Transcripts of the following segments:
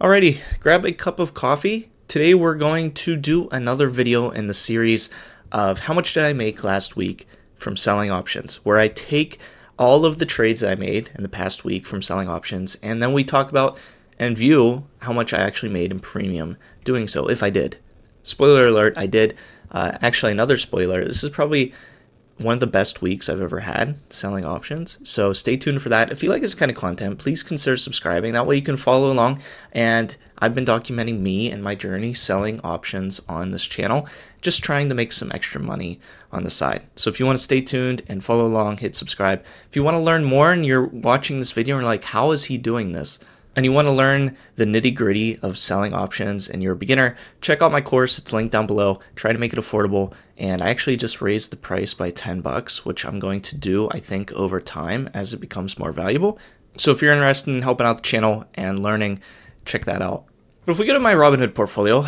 Alrighty, grab a cup of coffee. Today we're going to do another video in the series of how much did I make last week from selling options, where I take all of the trades that I made in the past week from selling options, and then we talk about and view how much I actually made in premium doing so, if I did. Spoiler alert, I did. Actually, another spoiler, this is probably one of the best weeks I've ever had selling options. So stay tuned for that. If you like this kind of content, please consider subscribing. That way you can follow along. And I've been documenting me and my journey selling options on this channel, just trying to make some extra money on the side. So if you want to stay tuned and follow along, hit subscribe. If you want to learn more and you're watching this video and you're like, how is he doing this? And you want to learn the nitty-gritty of selling options and you're a beginner, check out my course. It's linked down below. Try to make it affordable. And I actually just raised the price by $10, which I'm going to do, I think, over time as it becomes more valuable. So if you're interested in helping out the channel and learning, check that out. But if we go to my Robinhood portfolio,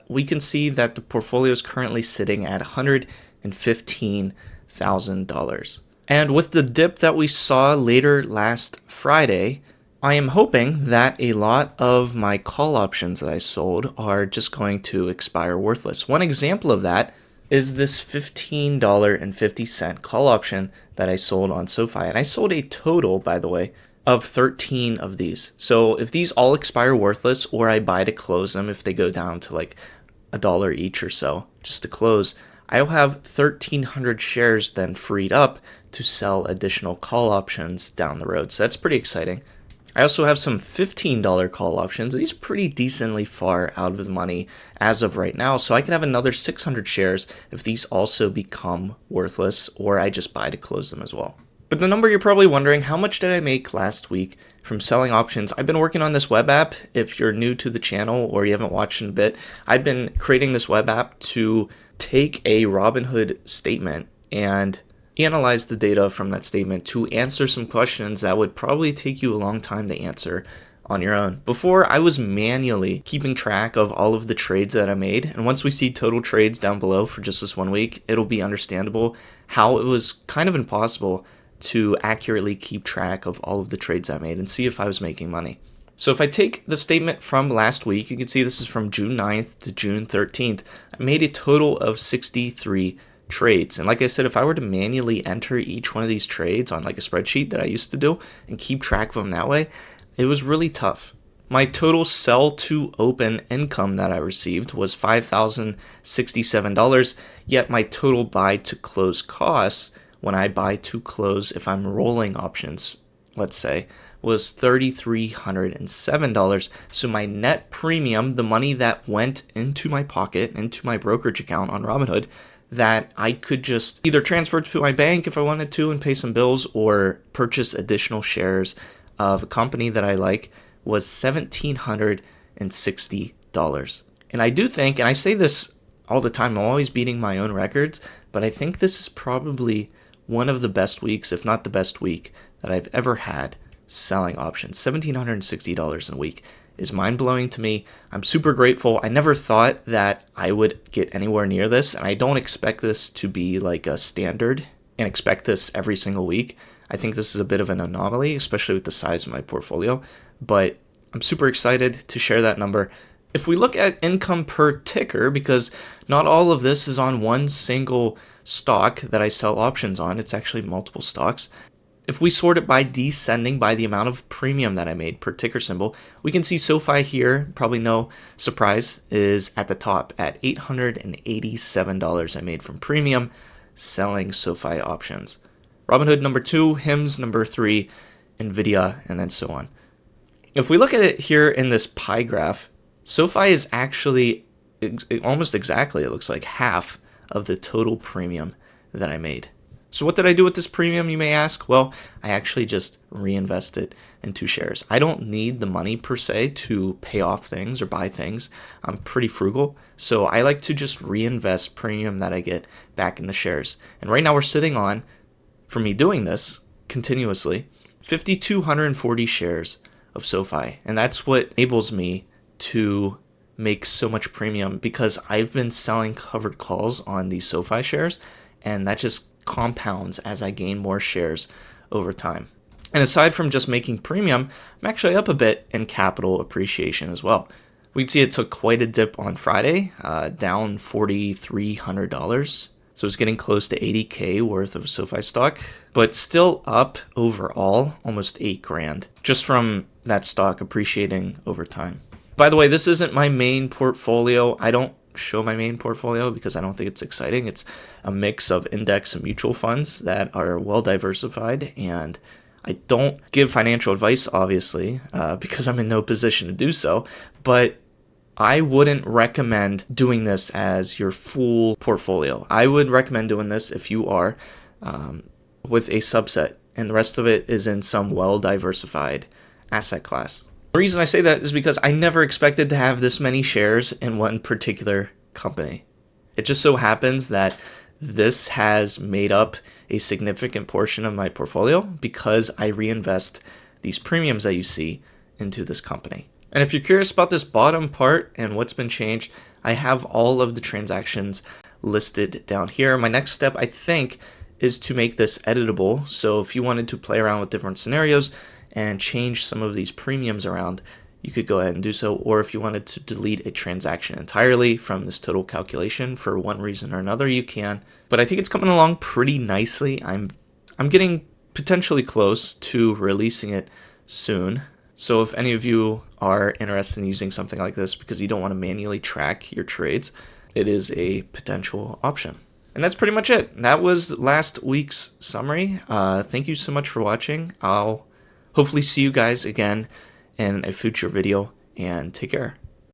we can see that the portfolio is currently sitting at $115,000. And with the dip that we saw later last Friday, I am hoping that a lot of my call options that I sold are just going to expire worthless. One example of that is this $15.50 call option that I sold on SoFi. And I sold a total, by the way, of 13 of these. So if these all expire worthless or I buy to close them, if they go down to like $1 each or so, just to close, I'll have 1,300 shares then freed up to sell additional call options down the road. So that's pretty exciting. I also have some $15 call options. These are pretty decently far out of the money as of right now, so I can have another 600 shares if these also become worthless or I just buy to close them as well. But the number you're probably wondering, how much did I make last week from selling options? I've been working on this web app. If you're new to the channel or you haven't watched in a bit, I've been creating this web app to take a Robinhood statement and analyze the data from that statement to answer some questions that would probably take you a long time to answer on your own. Before, I was manually keeping track of all of the trades that I made, and once we see total trades down below for just this 1 week, it'll be understandable how it was kind of impossible to accurately keep track of all of the trades I made and see if I was making money. So if I take the statement from last week, you can see this is from June 9th to June 13th. I made a total of 63 trades. And like I said, if I were to manually enter each one of these trades on like a spreadsheet that I used to do and keep track of them that way, it was really tough. My total sell to open income that I received was $5,067, yet my total buy to close costs when I buy to close, if I'm rolling options, let's say, was $3,307. So my net premium, the money that went into my pocket, into my brokerage account on Robinhood, that I could just either transfer to my bank if I wanted to and pay some bills or purchase additional shares of a company that I like, was $1,760. And I do think, and I say this all the time, I'm always beating my own records, but I think this is probably one of the best weeks, if not the best week, that I've ever had selling options. $1,760 in a week is mind-blowing to me. I'm super grateful. I never thought that I would get anywhere near this, and I don't expect this to be like a standard and expect this every single week. I think this is a bit of an anomaly, especially with the size of my portfolio, but I'm super excited to share that number. If we look at income per ticker, because not all of this is on one single stock that I sell options on, it's actually multiple stocks. If we sort it by descending by the amount of premium that I made per ticker symbol, we can see SoFi here, probably no surprise, is at the top at $887 I made from premium selling SoFi options. Robinhood number 2, HIMS number 3, NVIDIA, and then so on. If we look at it here in this pie graph, SoFi is actually almost exactly, it looks like, half of the total premium that I made. So what did I do with this premium, you may ask? Well, I actually just reinvest it into shares. I don't need the money per se to pay off things or buy things. I'm pretty frugal, so I like to just reinvest premium that I get back in the shares. And right now we're sitting on, for me doing this continuously, 5,240 shares of SoFi. And that's what enables me to make so much premium because I've been selling covered calls on these SoFi shares, and that just compounds as I gain more shares over time. And aside from just making premium, I'm actually up a bit in capital appreciation as well. We can see it took quite a dip on Friday, down $4,300. So it's getting close to 80K worth of SoFi stock, but still up overall almost 8 grand just from that stock appreciating over time. By the way, this isn't my main portfolio. I don't show my main portfolio because I don't think it's exciting. It's a mix of index and mutual funds that are well diversified, and I don't give financial advice, obviously, because I'm in no position to do so, but I wouldn't recommend doing this as your full portfolio. I would recommend doing this if you are with a subset, and the rest of it is in some well-diversified asset class. The reason I say that is because I never expected to have this many shares in one particular company. It just so happens that this has made up a significant portion of my portfolio because I reinvest these premiums that you see into this company. And if you're curious about this bottom part and what's been changed, I have all of the transactions listed down here. My next step, I think, is to make this editable. So if you wanted to play around with different scenarios and change some of these premiums around, you could go ahead and do so. Or if you wanted to delete a transaction entirely from this total calculation for one reason or another, you can. But I think it's coming along pretty nicely. I'm getting potentially close to releasing it soon. So if any of you are interested in using something like this because you don't want to manually track your trades, it is a potential option. And that's pretty much it. That was last week's summary. Thank you so much for watching. I'll hopefully see you guys again in a future video, and take care.